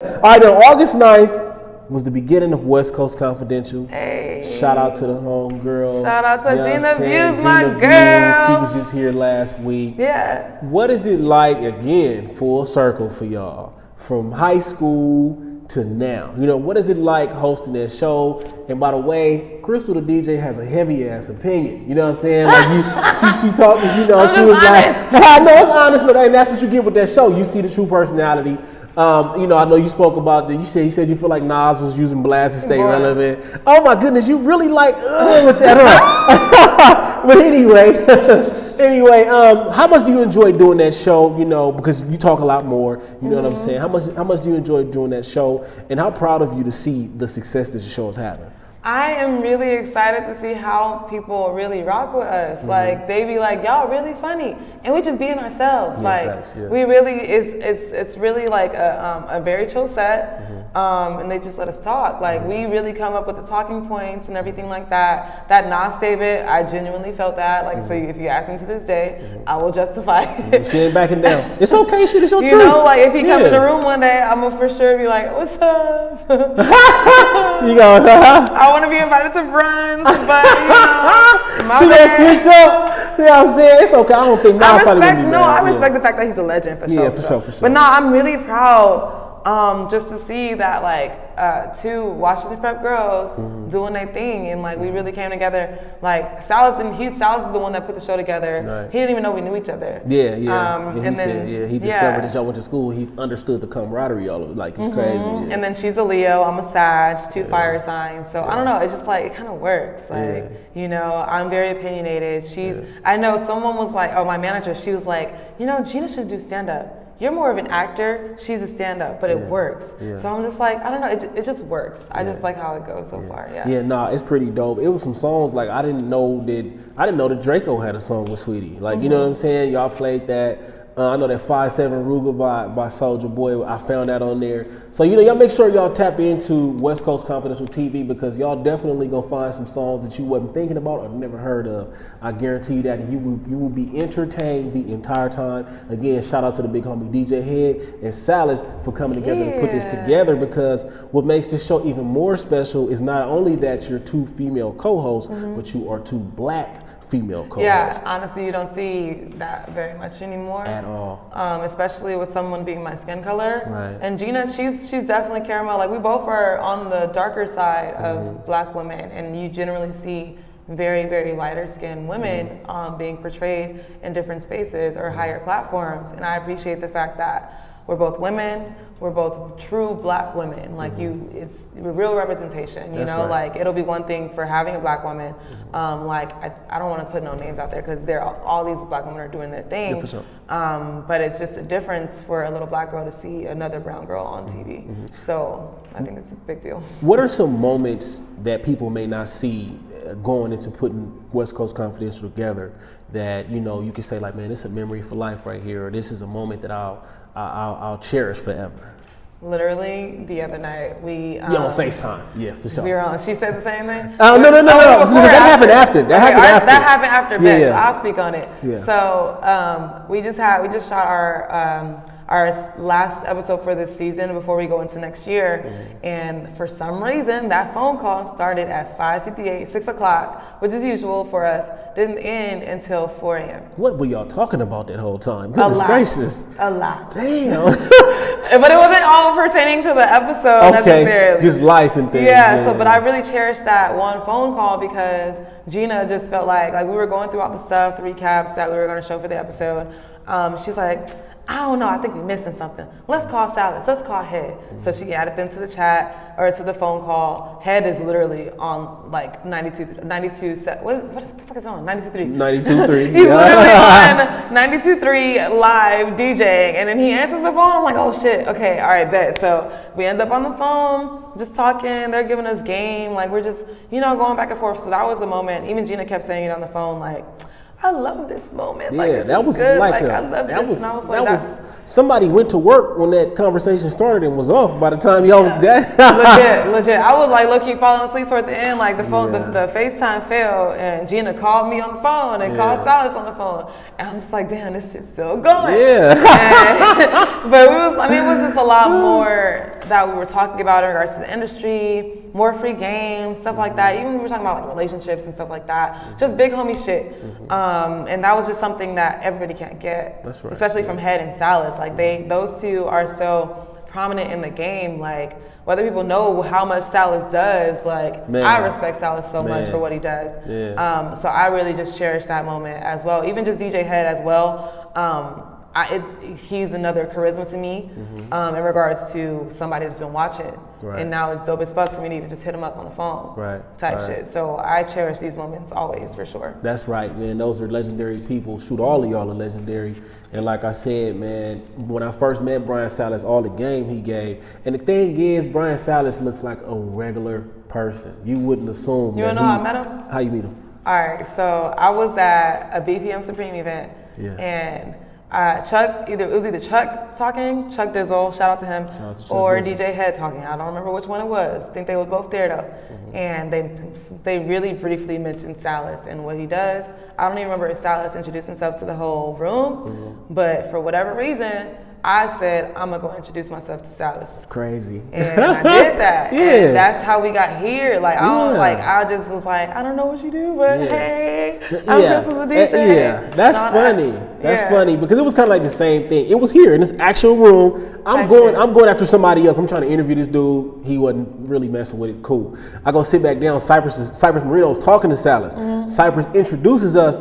All right, on August 9th was the beginning of West Coast Confidential. Hey. Shout out to the homegirl. Shout out to Gina Views, my girl. She was just here last week. Yeah. What is it like, again, full circle for y'all, from high school to now? You know, what is it like hosting that show? And by the way, Crystal the DJ has a heavy ass opinion. You know what I'm saying? Like she talked, you know, she was honest. like, I know it's honest, but that's what you get with that show. You see the true personality. You know, I know you spoke about that. You said you feel like Nas was using Blast to stay relevant. Oh my goodness, you really like with that, huh? But anyway, how much do you enjoy doing that show? You know, because you talk a lot more. You know what I'm saying? How much do you enjoy doing that show? And how proud of you to see the success that the show is having? I am really excited to see how people really rock with us. Like they be like, y'all really funny, and we just being ourselves. We really it's really like a very chill set, and they just let us talk. Like we really come up with the talking points and everything like that. That Nas statement, I genuinely felt that. Like so, if you ask me to this day, I will justify it. She ain't backing down. It's okay, shit. It's your truth. You know, like if he come in the room one day, I'm gonna for sure be like, what's up? You go. I want to be invited to brunch, but you know, my she bad. gonna switch up. You know what I'm saying? It's okay. I don't think Nas probably would be mad. I respect the fact that he's a legend for sure. Yeah, for sure. But no, I'm really proud just to see that like two Washington Prep girls doing their thing, and like we really came together. Like Sallis is the one that put the show together. Right. He didn't even know we knew each other. Yeah. He discovered that y'all went to school. He understood the camaraderie. All of it. Like it's crazy. Yeah. And then she's a Leo. I'm a Sag. Two fire signs. So I don't know. It just like it kind of works. Like you know, I'm very opinionated. I know someone was like, oh, my manager. She was like, you know, Gina should do stand up. You're more of an actor, she's a stand-up, but it works. Yeah. So I'm just like, I don't know, it just works. I just like how it goes so far, it's pretty dope. It was some songs, like I didn't know that Draco had a song with Sweetie. Like, you know what I'm saying? Y'all played that. I know that 5'7" Ruger by Soulja Boy, I found that on there. So, you know, y'all make sure y'all tap into West Coast Confidential TV, because y'all definitely gonna find some songs that you wasn't thinking about or never heard of. I guarantee you that, and you will be entertained the entire time. Again, shout out to the big homie DJ Head and Sallis for coming together to put this together, because what makes this show even more special is not only that you're two female co-hosts, but you are two black female co-hosts. Yeah, honestly, you don't see that very much anymore. At all. Especially with someone being my skin color. Right. And Gina, she's definitely caramel. Like we both are on the darker side of black women, and you generally see very, very lighter skinned women being portrayed in different spaces or higher platforms. And I appreciate the fact that we're both women, we're both true black women. Like it's real representation, you know? Like it'll be one thing for having a black woman. Like I don't want to put no names out there, because all these black women are doing their thing. Yeah, for sure. But it's just a difference for a little black girl to see another brown girl on TV. So I think it's a big deal. What are some moments that people may not see going into putting West Coast Confidential together that, you know, you can say like, man, this is a memory for life right here, or this is a moment that I'll cherish forever? Literally the other night we on FaceTime. Yeah, for sure. We were on. She said the same thing. No. That happened after. That happened after. Yeah. So I'll speak on it. Yeah. So we just shot our last episode for this season before we go into next year, and for some reason that phone call started at 5:58, 6 o'clock, which is usual for us. Didn't end until 4 a.m. What were y'all talking about that whole time? Goodness gracious. A lot. Damn. But it wasn't all pertaining to the episode necessarily. Just life and things. Yeah, but I really cherished that one phone call, because Gina just felt like we were going through all the stuff, the recaps that we were going to show for the episode. She's like, I don't know, I think we're missing something. Let's call Sallis, let's call Head. So she added them to the chat, or to the phone call. Head is literally on like 92, what the fuck is it on? 92.3. 92.3. He's literally on 92.3 live DJing, and then he answers the phone. I'm like, oh shit, okay, all right, bet. So we end up on the phone, just talking. They're giving us game, like we're just, going back and forth. So that was the moment. Even Gina kept saying it on the phone, like, I love this moment. Yeah, that was good. I love this. Somebody went to work when that conversation started and was off by the time y'all was dead. legit. I was like low-key falling asleep toward the end. Like the phone, the FaceTime failed, and Gina called me on the phone and called Sallis on the phone. And I'm just like, damn, this shit's still going. Yeah. But it was just a lot more that we were talking about in regards to the industry, more free games, stuff like that. Even we were talking about like relationships and stuff like that. Just big homie shit. And that was just something that everybody can't get. That's right. Especially from Head and Sallis. Like those two are so prominent in the game. Like whether people know how much Sallis does, like I respect Sallis so much for what he does. Yeah. So I really just cherish that moment as well. Even just DJ Head as well. He's another charisma to me in regards to somebody that's been watching. Right. And now it's dope as fuck for me to even just hit him up on the phone type shit. So I cherish these moments always, for sure. That's right, man. Those are legendary people. Shoot, all of y'all are legendary. And like I said, man, when I first met Bryan Sallis, all the game he gave. And the thing is, Bryan Sallis looks like a regular person. You wouldn't assume. You wanna know how I met him? How you meet him? All right, so I was at a BPM Supreme event. Yeah. And it was either Chuck talking, Chuck Dizzle, shout out to him, or DJ Head talking. I don't remember which one it was. I think they were both there though. And they really briefly mentioned Sallis and what he does. I don't even remember if Sallis introduced himself to the whole room, but for whatever reason, I said, I'm gonna go introduce myself to Sallis. Crazy. And I did that. Yeah. And that's how we got here. Like I just was like, I don't know what you do, but hey, I'm Crystal the DJ. Yeah, that's funny. That's funny because it was kind of like the same thing. It was here in this actual room. I'm going after somebody else. I'm trying to interview this dude. He wasn't really messing with it. Cool. I go sit back down. Cypress Marino was talking to Sallis. Cypress introduces us.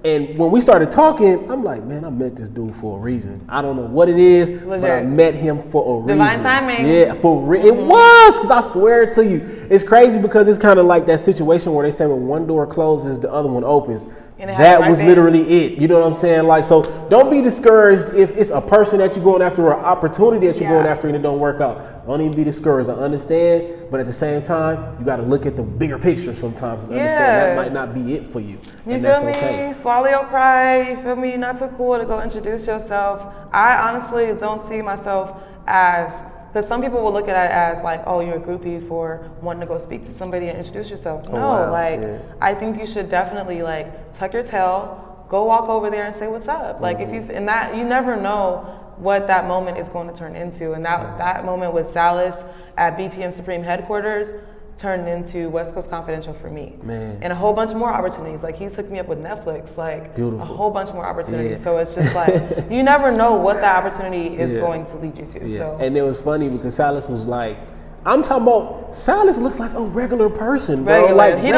And when we started talking, I'm like, man, I met this dude for a reason. I don't know what it is, but I met him for a reason. Divine timing. Yeah, for real. It was, because I swear to you. It's crazy because it's kind of like that situation where they say when one door closes, the other one opens. That was literally it. You know what I'm saying? Like, so don't be discouraged if it's a person that you're going after or an opportunity that you're going after and it don't work out. Don't even be discouraged. I understand, but at the same time, you got to look at the bigger picture sometimes and understand that might not be it for you. You feel me? Okay. Swallow your pride. You feel me? Not so cool to go introduce yourself. I honestly don't see myself as, because some people will look at it as like, oh, you're a groupie for wanting to go speak to somebody and introduce yourself. I think you should definitely like tuck your tail, go walk over there and say what's up. Like if you, and that, you never know what that moment is going to turn into. And that moment with Sallis at BPM Supreme headquarters turned into West Coast Confidential for me. And a whole bunch more opportunities. Like he's hooked me up with Netflix, like a whole bunch more opportunities. So it's just like, you never know what that opportunity is going to lead you to. So. And it was funny because Sallis was like, I'm talking about, Sallis looks like a regular person, bro. Regular. Like, his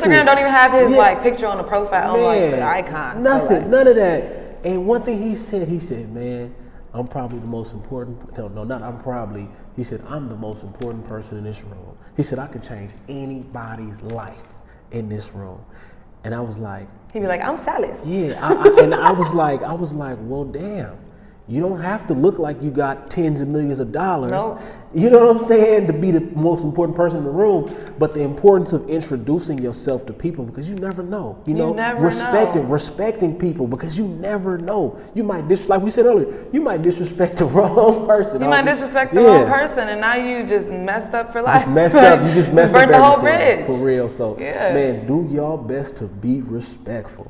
Instagram don't even have his like picture on the profile, on like the icon. Nothing, so, like, none of that. And one thing he said, man, I'm probably the most important, he said, I'm the most important person in this room. He said, I could change anybody's life in this room. And I was like, he'd be like, I'm Sallis. Yeah, and I was like, well, damn. You don't have to look like you got tens of millions of dollars. Nope. You know what I'm saying? To be the most important person in the room. But the importance of introducing yourself to people because you never know. You know, respecting people because you never know. You might like we said earlier, you might disrespect the wrong person. You might disrespect the wrong person, and now you just messed up for life. You just messed up burnt the whole bridge. For real. So man, do y'all best to be respectful.